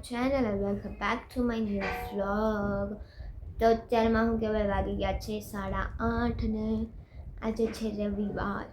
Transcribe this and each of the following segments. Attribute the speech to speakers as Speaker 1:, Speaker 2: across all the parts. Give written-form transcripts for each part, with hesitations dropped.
Speaker 1: channel and welcome back to my new vlog. તો અત્યારમાં હું કહેવાય વાગી ગયા છે 8:30 ને આજે છે રવિવાર.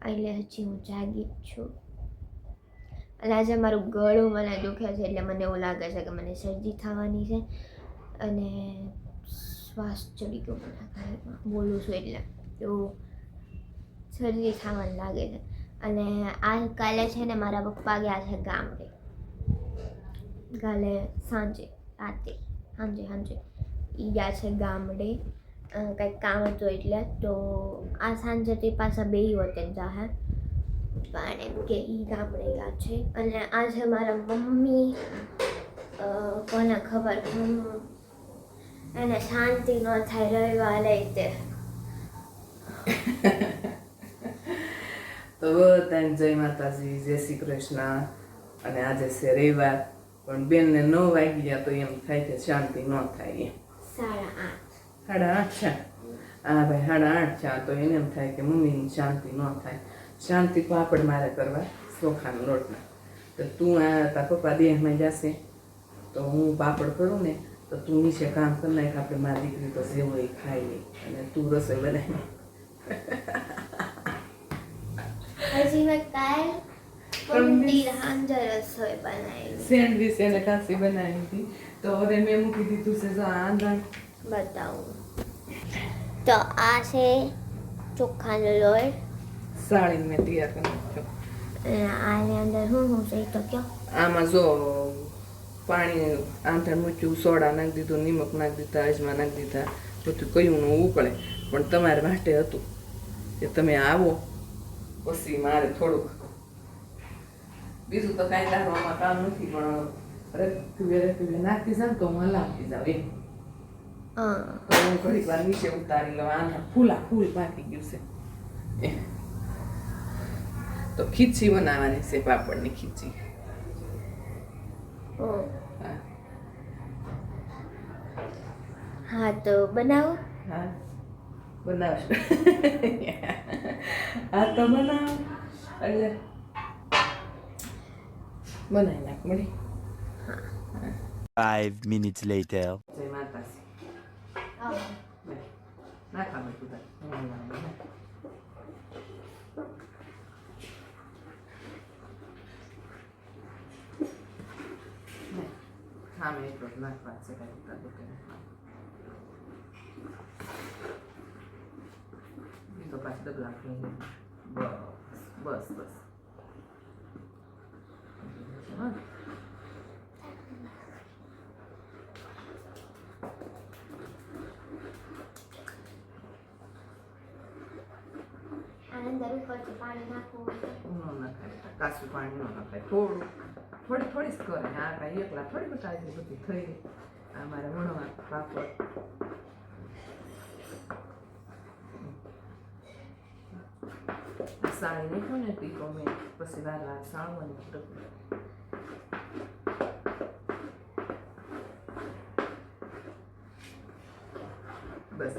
Speaker 1: એટલે હજી હું જાગી જ છું અને આજે મારું ગળું મને દુખે છે એટલે મને એવું લાગે છે કે મને શરદી થવાની છે અને શ્વાસ ચડી ગયો મને ગાળમાં બોલું છું એટલે તો શરદી થવાનું લાગે છે. અને આ કાલે છે ને મારા પપ્પા ગયા છે ગામડે, કાલે સાંજે એ ગયા છે ગામડે કંઈક કામ હતું એટલે. તો આ સાંજે તે પાછા બે વખતે જાહે પણ એમ કે એ ગામડે ગયા છે. અને આજે મારા મમ્મી કોને ખબર એને શાંતિ ન થાય રવિવારે તે
Speaker 2: તો બધાને જય માતાજી, જય શ્રી કૃષ્ણ. અને આજે છે રવિવાર પણ બેનને 9 વાગી ગયા તો એમ થાય કે શાંતિ ન થાય.
Speaker 1: 8:30
Speaker 2: છે હા ભાઈ 8:30 છે તો એને એમ થાય કે મમ્મીની શાંતિ ન થાય. શાંતિ પાપડ મારે કરવા ચોખાના લોટના. તો તું આ તારા પપ્પા દેહમાં જશે તો હું પાપડ કરું ને તો તું નીચે કામ કરી નાખ, આપણે મારી દીકરી તો જેવો એ ખાઈ લે અને તું રસોઈ બનાવી.
Speaker 1: હજી મેં કાલ પંડીર હાંજર રસોઈ બનાવી,
Speaker 2: સેન્ડવીચ એને કાચી બનાવી હતી તો હવે મેં મૂકી દીધું છે જો આંધણ
Speaker 1: બતાવું. તો આ છે ચોખાનો લોટ,
Speaker 2: સાળીને મેં તૈયાર કરી નાખ્યો.
Speaker 1: આની અંદર શું છે તો કયો.
Speaker 2: આમાં જો પાણી આંધણ મૂક્યું, સોડા નાખી દીધું, નિમક નાખી દીધા, અજમા નાખી દીધા, બધું કયું ઉકળે. પણ તમારે માટે હતું કે તમે આવો પછી મારે થોડુંક બીજું તો કાંઈ લાવવામાં કામ નથી, પણ રેખીવે નાખી જાવ તો હું હલાવતી જાઉં એમ. તો હું ઘડીક વાર નીચે ઉતારી લઉં. આના ફૂલ પાકી ગયું છે. તો ખીચી બનાવવાની છે, પાપડની ખીચી.
Speaker 1: હા તો બનાવો.
Speaker 2: હા બનાવશું. હા તો બનાવ એટલે બનાવી નાખ મળી.
Speaker 3: 5 minutes later.
Speaker 2: જય માતાજી. નાખવાનું તું હા મેં એટલો જ નાખવા છે કાંઈ તો પાછું ડગલા બસ
Speaker 1: અંદર ઉપરથી પાણી નાખવું
Speaker 2: ન નખાય, કાચું પાણી ન નખાય, થોડી જ કરે. આ કાંઈ એકલા થોડી બતાવી બધી થઈ ગઈ. આ મારે વણવા પાપડ સાળી નાખ્યો ને ટીકો મેં પછી વાર સાળવાની બસ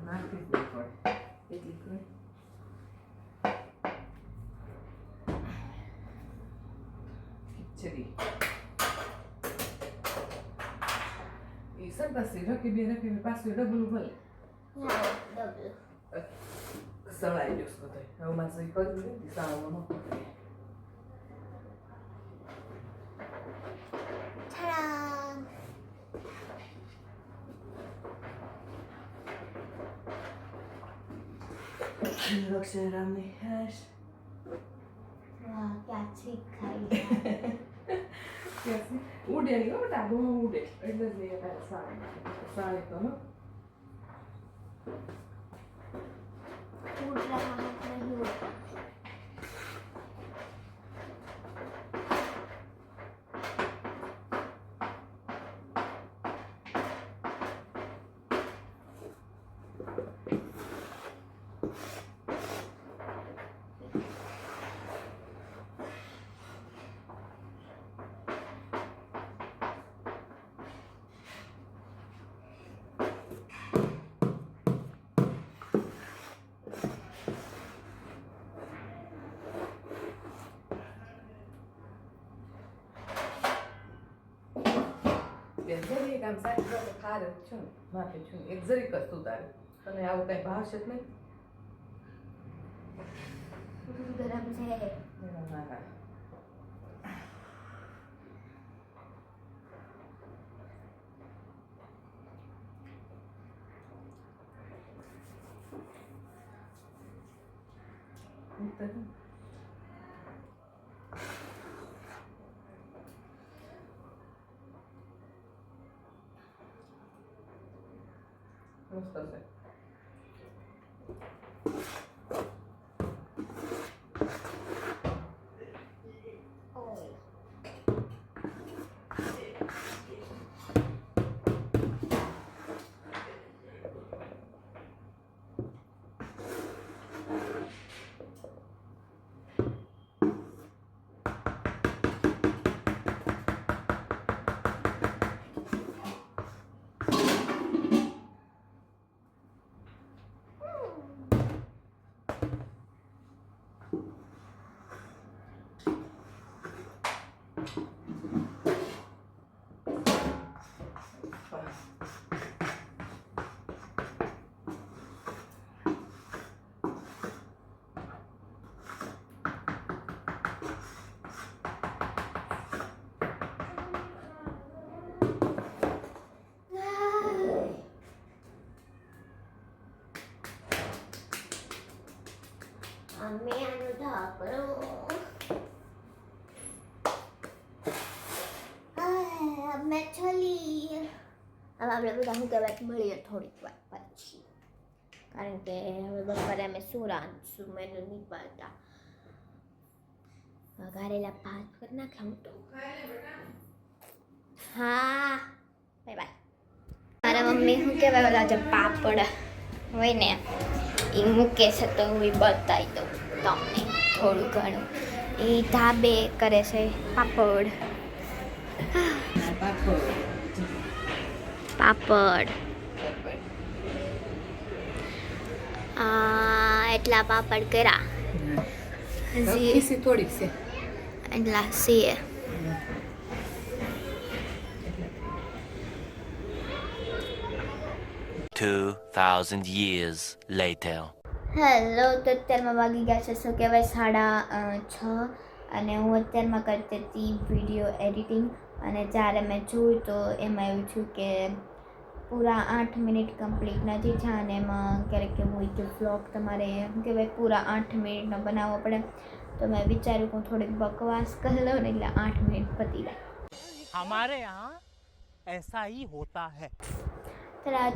Speaker 2: નાખી જ નહીં પડે એટલી કરી. ખીચડી એ સરપાસી રખી પાછું ડબલું ભલે સળાઈ જશે બધું. હવે મારે કરવું નથી સાળવામાં અક્ષરામની હેશ
Speaker 1: ક્યાં છીક ખાઈ
Speaker 2: ઉડે નહીં હો બેટા, બહુ ઉડે એટલે જ નહીં સાળી તો હો.
Speaker 1: उड़ रहा है नहीं उड़ता.
Speaker 2: આમ સાચી વાત ખાર જ છું માથે છું એક જરીક જ સુધારે તને આવું કઈ ભાવશે જ નહીં
Speaker 1: ગરમ છે
Speaker 2: હા મસ્ત છે
Speaker 1: અમે આનો ઢાંકણો મેં છોલી હવે આપણે બધા શું કહેવાય મળીએ થોડીક વાર પછી કારણ કે હવે બપોરે અમે શું રાંધશું મેનુ નહીં પાડતા વઘારેલા ભાત કરી નાખે હું તો હા બાય બાય મારા મમ્મી શું કહેવાય બધા જે પાપડ હોય ને એ મૂકે છે તો હું એ બતાવી દઉં તમને થોડું ઘણું એ ધાબે કરે છે પાપડ પાપડ એટલા પાપડ કર્યા હજી
Speaker 2: થોડીક છે
Speaker 1: એટલા છે
Speaker 3: 2,000 years later.
Speaker 1: હેલો તો અત્યારમાં વાગી ગયા છે શું કહેવાય 6:30 અને હું અત્યારમાં કરતી હતી વિડીયો એડિટિંગ અને જ્યારે મેં જોયું તો એમાં એવું થયું કે પૂરા 8 મિનિટ કમ્પ્લીટ નથી થયા અને એમાં ક્યારેક એવું હોય કે વ્લોગ તમારે શું કહેવાય પૂરા 8 મિનિટનો બનાવવો પડે તો મેં વિચાર્યું કે હું થોડીક બકવાસ કરી લઉં ને એટલે 8 મિનિટ પતી જાય
Speaker 4: हमारे यहाँ ऐसा ही होता है.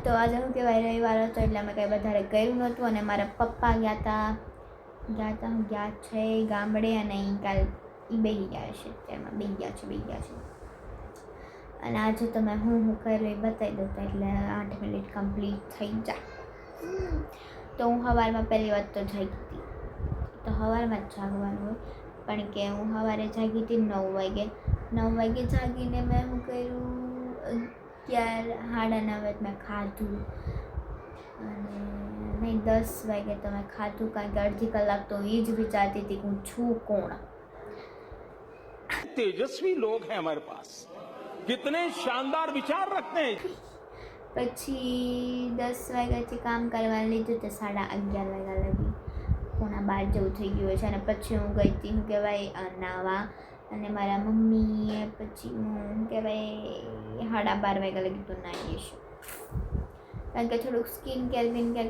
Speaker 1: તો આજે શું કહેવાય રવિવાર હતો એટલે અમે કંઈ વધારે કર્યું નહોતું અને મારા પપ્પા ગયા છે ગામડે અને એ કાલ એ બેસી ગયા છે અત્યારમાં બેસી ગયા છે અને આજે તો મેં હું કર્યું એ બતાવી દઉં તો એટલે 8 મિનિટ કમ્પ્લીટ થઈ જાય તો હું સવારમાં પહેલી વાત તો જાગી હતી તો સવારમાં જ જાગવાનું હોય પણ કે હું સવારે જાગી હતી 9 વાગે જાગીને મેં શું કર્યું 9:30 મેં ખાધું અને નહીં 10 વાગે તો મેં ખાધું કારણ કે અડધી કલાક તો એ જ વિચારતી હતી કે હું છું કોણ
Speaker 4: तेजस्वी लोग हैं हमारे पास. कितने शानदार विचार रखते हैं.
Speaker 1: પછી 10 વાગ્યાથી કામ કરવા લીધું તો 11:30 વાગ્યા લગી 11:45 જેવું થઈ ગયું છે અને પછી હું ગઈ હતી શું કહેવાય નાવા અને મારા મમ્મીએ પછી હું શું કહેવાય 12:30 વાગ્યા લગી તો નાહી જઈશું કારણ કે થોડુંક સ્કિન કેર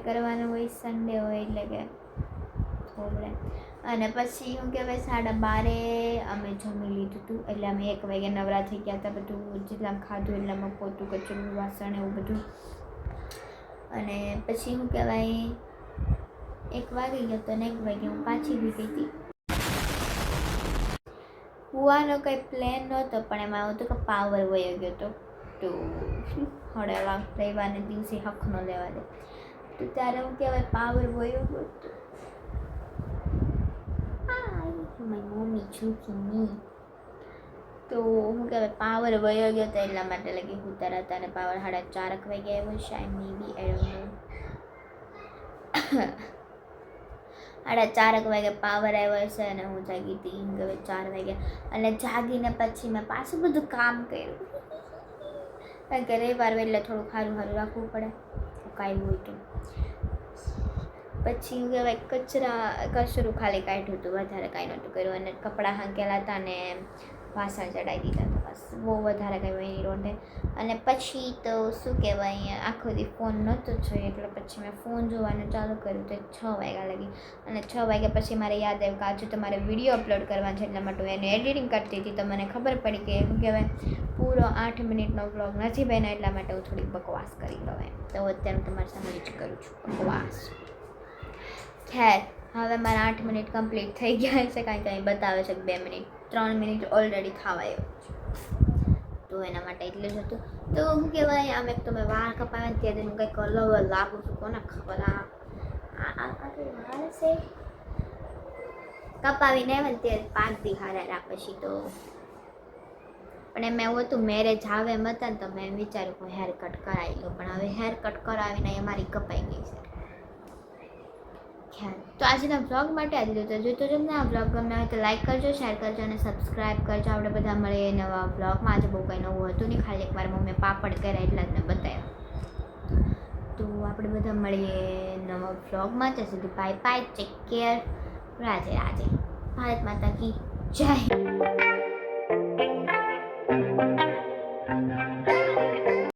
Speaker 1: કરવાનું હોય સન્ડે હોય એટલે કે થોડું અને પછી શું કહેવાય 12:30 અમે જમી લીધું હતું એટલે અમે 1 વાગે નવરા થઈ ગયા હતા બધું જેટલા ખાધું એટલામાં પોતું કચરું વાસણ એવું બધું અને પછી શું કહેવાય 1 વાગી ગયો તો ને 1 વાગે હું પાછી બી ગઈ હતી કૂવાનો કંઈ પ્લેન નહોતો પણ એમાં એવું હતું કે પાવર વયો ગયો હતો તો હળેવા રવિવારને દિવસે હક ન લેવા દે તો ત્યારે હું કહેવાય પાવર વયો ગયો હતો મારી મમ્મી છૂકી નહીં તો હું કહેવાય પાવર વયો ગયો હતો એટલા માટે લગી હું તરત અને પાવર 4:30 વાગે આવ્યો છે આઈ મે બી આઈ ડોન્ટ નો 4:30 વાગે પાવર આવ્યો છે અને હું જાગી હતી હવે 4 વાગે અને જાગીને પછી મેં પાછું બધું કામ કર્યું કારણ કે રવિવાર હોય એટલે થોડું સારું સારું રાખવું પડે કાંઈ હોય તો. પછી હું કહેવાય કચરું ખાલી કાઢ્યું હતું, વધારે કાંઈ નહોતું કર્યું, અને કપડાં હાંકેલા હતા ને વાસણ ચડાવી દીધા હતા, બસ બહુ વધારે કંઈ હોય નહીં રોંઢે. અને પછી તો શું કહેવાય આખો દી ફોન નહોતો જોયો એટલે પછી મેં ફોન જોવાનું ચાલુ કર્યું તો 6 વાગ્યા લગી. અને 6 વાગ્યા પછી મારે યાદ આવ્યું કે આજે તમારે વિડીયો અપલોડ કરવાનો છે, એટલા માટે હું એને એડિટિંગ કરતી હતી તો મને ખબર પડી કે શું કહેવાય પૂરો 8 મિનિટનો વ્લોગ નથી બન્યો, એટલા માટે હું થોડી બકવાસ કરી લઉં એમ. તો અત્યારે હું તમારી સામે જ કરું છું બકવાસ. ખેર હવે મારા 8 મિનિટ કમ્પ્લીટ થઈ ગયા છે, કાંઈ કાંઈ બતાવે છે કે 2 મિનિટ 3 મિનિટ ઓલરેડી થવાયો તો એના માટે એટલે જ હતું. તો શું કહેવાય આમ એક તો મેં વાળ કપાવ્યા ત્યારે હું કંઈક અલગ લાગુ છું, કોને ખબર આ વાળ છે કપાવીને આવે ને ત્યારે 5 દી હારા રહ્યા પછી તો. પણ એમ એવું હતું મેરેજ આવે એમ હતા ને તો મેં વિચાર્યું કે હેર કટ કરાવી લો, પણ હવે હેર કટ કરાવીને અમારી કપાઈ ગઈ છે. તો આજના બ્લોગ માટે આટલું. તો જો તમને આ બ્લોગ ગમે હોય તો લાઈક કરજો, શેર કરજો અને સબસ્ક્રાઈબ કરજો. આપણે બધા મળીએ નવા બ્લોગમાં. આજે બહુ કંઈ નવું હતું નહીં, ખાલી એકવાર મમ્મીએ પાપડ કર્યા એટલા જ મેં બતાવ્યા. તો આપણે બધા મળીએ નવા બ્લોગમાં. ત્યાં સુધી bye bye, take care, Radhe Radhe, Bharat માતા કી જય.